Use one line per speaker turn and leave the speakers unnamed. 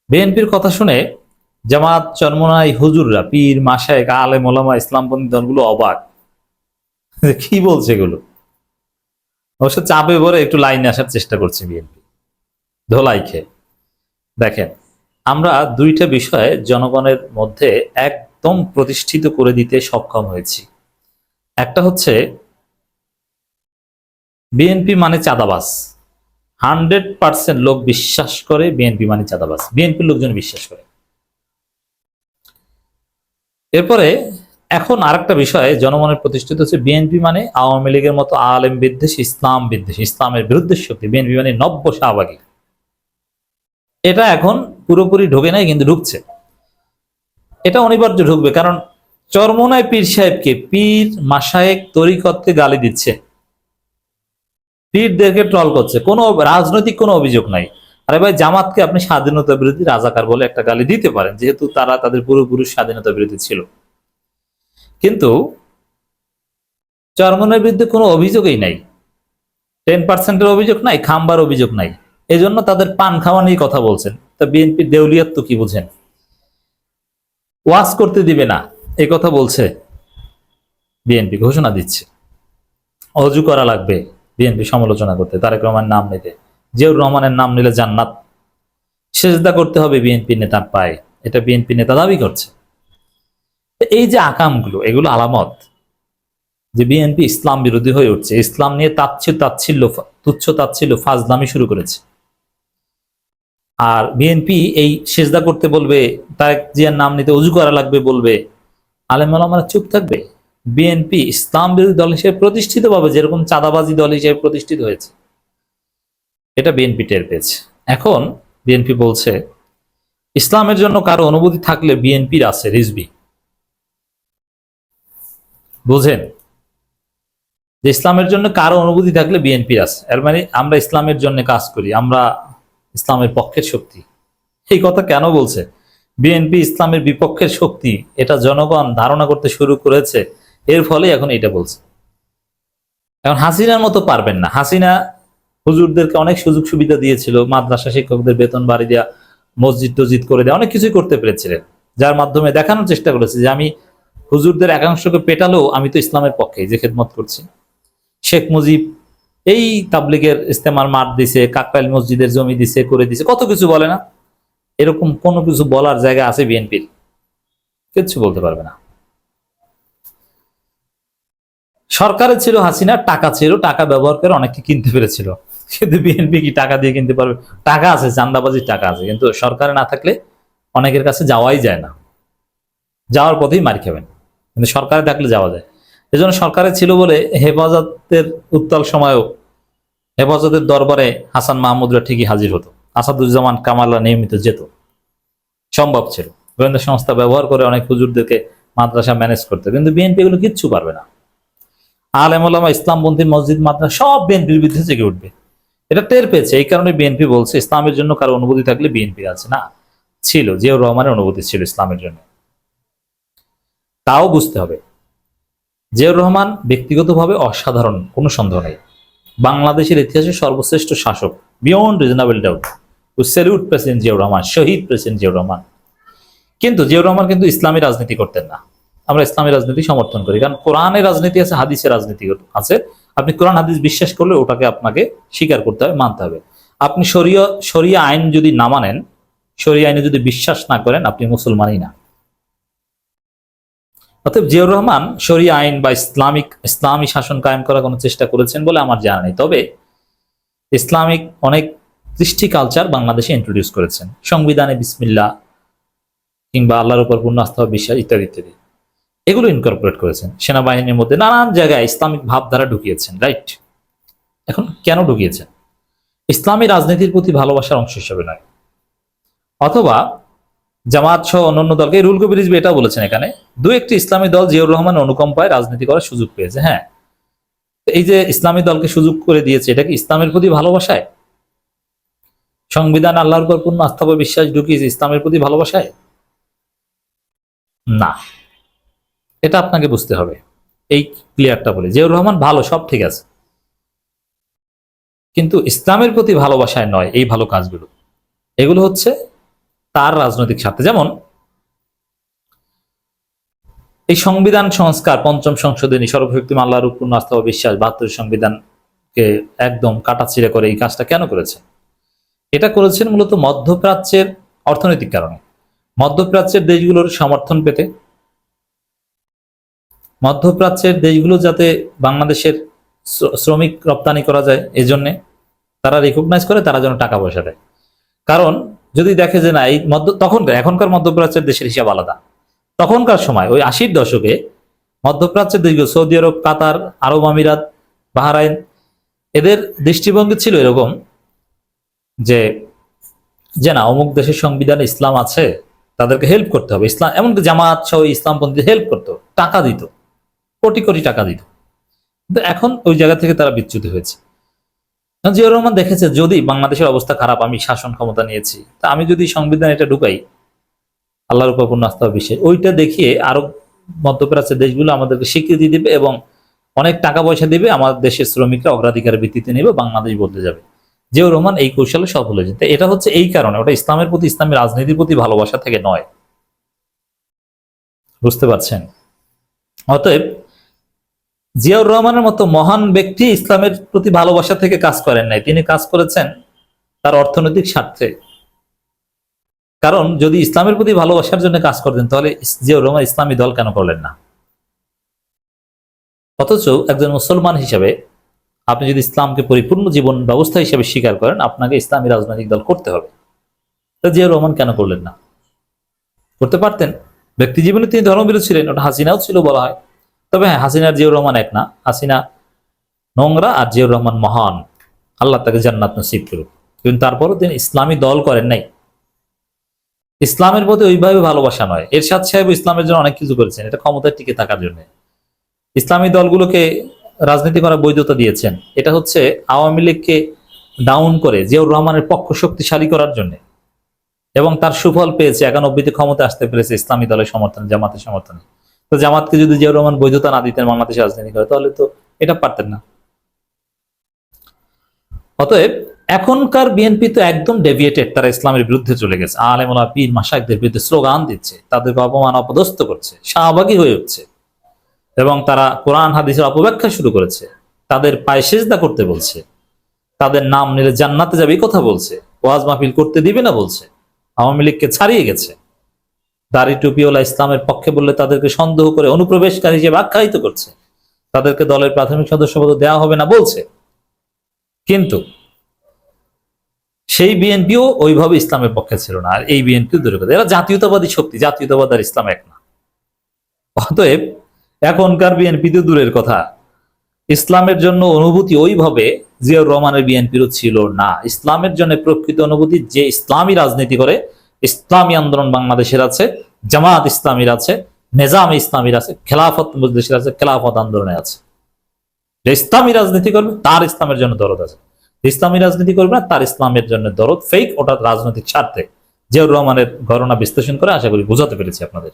বিএনপির কথা শুনে জামাত চরমনাই হুজুররা, পীর মাশায়েখ আলেম ওলামা ইসলামপন্থী দলগুলো অবাক, কি বলছে এগুলো। অবশ্য চাপে ভরে একটু লাইনে আসার চেষ্টা করছে বিএনপি, ধোলাই খেয়ে। দেখেন, আমরা দুইটা বিষয়ে জনগণের মধ্যে একদম প্রতিষ্ঠিত করে দিতে সক্ষম হয়েছি। একটা হচ্ছে বিএনপি মানে চাঁদাবাজ। 100% লোক বিশ্বাস করে বিএনপি মানে চাঁদাবাজ, বিএনপির লোকজন বিশ্বাস করে। এরপরে এখন আরেকটা বিষয়ে জনমনের প্রতিষ্ঠিত হচ্ছে বিএনপি মানে আওয়ামী লীগের মতো আলেম বিদ্বেষ, ইসলাম বিদ্বেষ, ইসলামের বিরুদ্ধে শক্তি। বিএনপি মানে নব্য শাহবাগী। এটা এখন পুরোপুরি ঢোকে নাই, কিন্তু ঢুকছে। এটা অনিবার্য ঢুকবে, কারণ চরমোনাই পীর সাহেবকে পীর মাশায়েখ তরিকতকে গালি দিচ্ছে, পীরদেরকে ট্রল করছে, কোনো রাজনৈতিক কোনো অভিযোগ নাই। আরে ভাই, জামাতকে আপনি স্বাধীনতা বিরোধী রাজাকার বলে একটা গালি দিতে পারেন, যেহেতু তারা তাদের পূর্বপুরুষ স্বাধীনতা বিরোধী ছিল। কিন্তু চরমোনাইর বিরুদ্ধে কোনো অভিযোগই নাই, 10%-এর অভিযোগ নাই, খাম্বার অভিযোগ নাই। এই জন্য তাদের পান খাওয়া নিয়ে কথা বলছেন। তা বিএনপির দেউলিয়াত তো কি বুঝেন? ওয়াজ করতে দিবে না এই কথা বলছে বিএনপি, ঘোষণা দিচ্ছে। অজু করা লাগবে বিএনপি সমালোচনা করতে, তারেক রহমানের নাম নিতে। জিয়াউর রহমানের নাম নিলে জান্নাত। সেজদা করতে হবে বিএনপি নেতার পায়ে, এটা বিএনপি নেতা দাবি করছে। এই যে আকামগুলো, এগুলো আলামত যে বিএনপি ইসলাম বিরোধী হয়ে উঠছে, ইসলাম নিয়ে তাচ্ছিল্য, তুচ্ছ তাচ্ছিল্য, ফাজলামি শুরু করেছে। আর বিএনপি এই সেজদা করতে বলবে, তারেক জিয়ার নাম নিতে অজু করা লাগবে বলবে, আলেম ওলামারা চুপ থাকবে? বিএনপি ইসলাম বিরোধী দল হিসেবে প্রতিষ্ঠিত পাবে, যেরকম চাঁদাবাজি দল হিসেবে প্রতিষ্ঠিত হয়েছে। এটা বিএনপি টের পেয়েছে। এখন বিএনপি বলছে ইসলামের জন্য কারো অনুভূতি থাকলে বিএনপির আছে রিজভি। বুঝেন যে ইসলামের জন্য কারো অনুভূতি থাকলে বিএনপির আছে, এর মানে আমরা ইসলামের জন্য কাজ করি, আমরা ইসলামের পক্ষের শক্তি। এই কথা কেন বলছে? বিএনপি ইসলামের বিপক্ষের শক্তি, এটা জনগণ ধারণা করতে শুরু করেছে, এর ফলে এখন এটা বলছে। এখন হাসিনার মতো পারবেন না। হাসিনা হুজুরদেরকে অনেক সুযোগ সুবিধা দিয়েছিল, মাদ্রাসা শিক্ষকদের বেতন বাড়ি দেওয়া, মসজিদ টসজিদ করে দেওয়া, অনেক কিছুই করতে পেরেছিলেন, যার মাধ্যমে দেখানোর চেষ্টা করেছে যে আমি হুজুরদের একাংশকে পেটালেও আমি তো ইসলামের পক্ষে যে খেদমত করছি। শেখ মুজিব এই তাবলিগের ইস্তেমার মাঠ দিছে, কাকরাইল মসজিদের জমি দিছে, করে দিছে, কত কিছু বলে না? এরকম কোনো কিছু বলার জায়গা আছে বিএনপির? কিচ্ছু বলতে পারবে না। সরকারে ছিল হাসিনা, টাকা ছিল, টাকা ব্যবহার করে অনেককে কিনতে পেরেছিল, কিন্তু বিএনপি কি টাকা দিয়ে কিনতে পারবে? টাকা আছে, চান্দাবাজির টাকা আছে, কিন্তু সরকারে না থাকলে অনেকের কাছে যাওয়াই যায় না, যাওয়ার পথেই মার খাবেন। কিন্তু সরকারে থাকলে যাওয়া যায়। এজন্য সরকারে ছিল বলে হেফাজতের উত্তাল সময়েও হেফাজতের দরবারে হাসান মাহমুদরা ঠিকই হাজির হতো, আসাদুজ্জামান কামালরা নিয়মিত যেত, সম্ভব ছিল। গোয়েন্দা সংস্থা ব্যবহার করে অনেক হুজুরদেরকে মাদ্রাসা ম্যানেজ করতে, কিন্তু বিএনপি এগুলো কিচ্ছু পারবে না। আলেম ওলামা, ইসলামপন্থী মসজিদ মাদ্রাসা সব বিএনপির বিরুদ্ধে জেগে উঠবে। এটা টের পেয়েছে, এই কারণে বিএনপি বলছে ইসলামের জন্য কারো অনুভূতি থাকলে বিএনপি আছে। না, ছিল, জিয়াউর রহমানের অনুভূতি ছিল ইসলামের জন্য, তাও বুঝতে হবে। জিয়াউর রহমান ব্যক্তিগতভাবে অসাধারণ, কোনো সন্দেহ নেই, বাংলাদেশের ইতিহাসে সর্বশ্রেষ্ঠ শাসক, beyond reasonable doubt. We salute president Ziaur Rahman, শহীদ প্রেসিডেন্ট জিয়াউর রহমান। কিন্তু জিয়াউর রহমান কিন্তু ইসলামী রাজনীতি করতেন না। আমরা ইসলামী রাজনীতি সমর্থন করি, কারণ কোরআনের রাজনীতি আছে, হাদিসের রাজনীতি আছে। আপনি কোরআন হাদিস বিশ্বাস করলে ওটাকে আপনাকে স্বীকার করতে হবে, মানতে হবে। আপনি শরিয়া আইন যদি না মানেন, শরিয়া আইনে যদি বিশ্বাস না করেন, আপনি মুসলমানই না। অতএব জিয়াউর রহমান শরিয়া আইন বা ইসলামী শাসন কায়েম করার কোনো চেষ্টা করেছেন বলে আমার জানা নেই। তবে ইসলামিক অনেক কৃষ্টি কালচার বাংলাদেশে ইন্ট্রোডিউস করেছেন, সংবিধানে বিসমিল্লাহ কিংবা আল্লাহর উপর পূর্ণ আস্থা বিশ্বাস ইত্যাদি ইত্যাদি, এগুলো ইনকর্পোরেট করেছেন। সেনাবাহিনীর মধ্যে নানান জায়গায় ইসলামিক ভাবধারা ঢুকিয়েছেন, রাইট? এখন কেন ঢুকিয়েছেন? ইসলামী রাজনীতির প্রতি ভালোবাসার অংশ হিসেবে নয়, অথবা জামাত সহ অন্যান্য দলকে, রুল কবির রিজভী এটা বলেছেন এখানে, দু একটি ইসলামী দল জিয়াউর রহমানের অনুকম্পায় রাজনীতি করার সুযোগ পেয়েছে। হ্যাঁ, এই যে ইসলামী দলকে সুযোগ করে দিয়েছে, এটা কি ইসলামের প্রতি ভালোবাসায়? সংবিধান আল্লাহর উপর পূর্ণ আস্থা বা বিশ্বাস ঢুকিয়েছে ইসলামের প্রতি ভালোবাসায়? না, এটা আপনাকে বুঝতে হবে। এই ক্লিয়ারটা বলে, জিয়াউর রহমান ভালো, সব ঠিক আছে, কিন্তু ইসলামের প্রতি ভালোবাসায় নয় এই ভালো কাজগুলো। এগুলো হচ্ছে তার রাজনৈতিক স্বার্থে। যেমন এই সংবিধান সংস্কার, পঞ্চম সংশোধনী, সর্বশক্তিমান আল্লাহর উপর পূর্ণ আস্থা ও বিশ্বাস, 72 সংবিধানকে একদম কাটাছিড়া করে এই কাজটা কেন করেছে? এটা করেছেন মূলত মধ্যপ্রাচ্যের অর্থনৈতিক কারণে, মধ্যপ্রাচ্যের দেশগুলোর সমর্থন পেতে, মধ্যপ্রাচ্যের দেশগুলো যাতে বাংলাদেশের শ্রমিক রপ্তানি করা যায়, এজন্যে তারা রিকগনাইজ করে, তারা যেন টাকা পয়সা দেয়। কারণ যদি দেখে যে না, এই এখনকার মধ্যপ্রাচ্যের দেশের হিসাব আলাদা। তখনকার সময় ওই 80-র দশকে মধ্যপ্রাচ্যের দেশগুলো, সৌদি আরব, কাতার, আরব আমিরাত, বাহরাইন, এদের দৃষ্টিভঙ্গি ছিল এরকম যে যে না, অমুক দেশের সংবিধানে ইসলাম আছে, তাদেরকে হেল্প করতে হবে। ইসলাম, এমনকি জামাত সহ ইসলামপন্থী হেল্প করতো, টাকা দিত, কোটি কোটি টাকা দিত। কিন্তু এখন ওই জায়গা থেকে তারা বিচ্যুত হয়েছে। জিয়াউর রহমান দেখেছে যদি বাংলাদেশের অবস্থা খারাপ, আমি শাসন ক্ষমতা নিয়েছি, তা আমি যদি সংবিধান এটা ঢুকাই, আল্লাহর উপর পূর্ণ আস্থা বিশ্বাস, ওইটা দেখিয়ে আরব মধ্যপ্রাচ্যের দেশগুলো আমাদেরকে স্বীকৃতি দিবে এবং অনেক টাকা পয়সা দিবে, আমাদের দেশের শ্রমিকরা অগ্রাধিকারের ভিত্তিতে নেবে, বাংলাদেশ বদলে যাবে। জিয়াউর রহমান এই কৌশলে সফল হয়েছে। এটা হচ্ছে এই কারণে, ওটা ইসলামের প্রতি, ইসলামী রাজনীতির প্রতি ভালোবাসা থেকে নয়। বুঝতে পারছেন? অতএব জিয়াউর রহমানের মতো মহান ব্যক্তি ইসলামের প্রতি ভালোবাসা থেকে কাজ করেন নাই, তিনি কাজ করেছেন তার অর্থনৈতিক স্বার্থে। কারণ যদি ইসলামের প্রতি ভালোবাসার জন্য কাজ করতেন, তাহলে জিয়াউর রহমান ইসলামী দল কেন করলেন না? অথচ একজন মুসলমান হিসেবে আপনি যদি ইসলামকে পরিপূর্ণ জীবন ব্যবস্থা হিসেবে স্বীকার করেন, আপনাকে ইসলামী রাজনৈতিক দল করতে হবে। তা জিয়াউর রহমান কেন করলেন না? করতে পারতেন। ব্যক্তি জীবনে তিনি ধর্মবিরোধী ছিলেন, ওটা হাসিনাও ছিল বলা হয়। তবে হ্যাঁ, হাসিনার জিয়াউর রহমান এক না, হাসিনা নোংরা আর জিয়াউর রহমান মহান, আল্লাহ তাকে জান্নাত নসিব করুক। কিন্তু তারপরও তিনি ইসলামী দল করেন নাই। ইসলামের প্রতি ওইভাবে ভালোবাসা নয়। এরশাদ সাহেব ইসলামের জন্য অনেক কিছু করেছেন, এটা ক্ষমতায় টিকে থাকার জন্য। ইসলামী দলগুলোকে রাজনীতি করার বৈধতা দিয়েছেন, এটা হচ্ছে আওয়ামী লীগকে ডাউন করে জিয়াউর রহমানের পক্ষ শক্তিশালী করার জন্য, এবং তার সুফল পেয়েছে। 91-তে ক্ষমতা আসতে পেরেছে ইসলামী দলের সমর্থনে, জামাতের সমর্থনে। তো জামাতকে যদি জিয়াউর রহমান বৈধতা না দিতেন বাংলাদেশে রাজনীতি করে, তাহলে তো এটা পারতেন না। অতএব এখনকার বিএনপি তো একদম ডেভিয়েটেড, তারা ইসলামের বিরুদ্ধে চলে গেছে। আলেম ওলামা, পীর মাশায়েখদের বিরুদ্ধে স্লোগান দিচ্ছে, তাদেরকে অপমান অপদস্থ করছে, শাহবাগী হয়ে উঠছে, এবং তারা কোরআন হাদিসের অপব্যাখ্যা শুরু করেছে, তাদের পায়ে সেজদা করতে বলছে, তাদের নাম নিলে জান্নাতে যাবে এই কথা বলছে, ওয়াজ মাহফিল করতে দিবে না বলছে, আওয়ামী লীগকে ছাড়িয়ে গেছে। দাড়ি টুপিওয়ালা ইসলামের পক্ষে বললে তাদেরকে সন্দেহ করে অনুপ্রবেশকারী হিসেবে আখ্যায়িত করছে, তাদেরকে দলের প্রাথমিক সদস্যপদ দেওয়া হবে না বলছে। কিন্তু সেই বিএনপিও ওইভাবে ইসলামের পক্ষে ছিল না। আর এই বিএনপি দূরে কথা, এরা জাতীয়তাবাদী শক্তি, জাতীয়তাবাদ আর ইসলাম এক না। অতএব এখনকার বিএনপি তো দূরের কথা, ইসলামের জন্য অনুভূতি ওইভাবে জিয়াউর রহমানের বিএনপিরও ছিল না। ইসলামের জন্য প্রকৃত অনুভূতি যে ইসলামী রাজনীতি করে, ইসলামী আন্দোলন বাংলাদেশের আছে, জামাত ইসলামীর আছে, নেজাম ইসলামীর আছে, খেলাফত দেশের আছে, খেলাফত আন্দোলনে আছে। যে ইসলামী রাজনীতি করবে তার ইসলামের জন্য দরদ আছে, ইসলামী রাজনীতি করবে না তার ইসলামের জন্য দরদ ফেক, ওটা রাজনৈতিক স্বার্থে। জিয়াউর রহমানের ঘটনা বিশ্লেষণ করে আশা করি বোঝাতে পেরেছি আপনাদের।